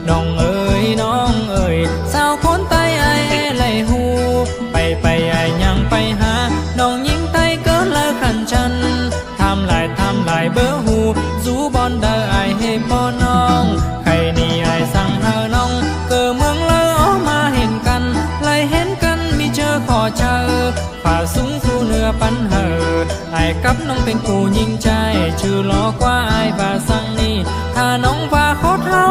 น้องเอ๋ยน้องเอ๋ยสาวคนไตไอ้ไหลหูไปไอ้ยังไปหาน้องยิงไตเกินแล้วขันฉันทำลายเบอร์หูจูบอนเดอไอ้ให้ปอน้องใครนี่ไอ้สั่งเธอน้องเกิดเมืองเลยออกมาเห็นกันไล่เห็นกันมีเจอขอเจอฝ่าสูงสู่เนื้อปันเหอไอ้กับน้องเป็นกูยิงใจชื่อล้อกว่าไอ้ฝ่าสั่งนี่ถ้าน้องฝ่าขอเท้า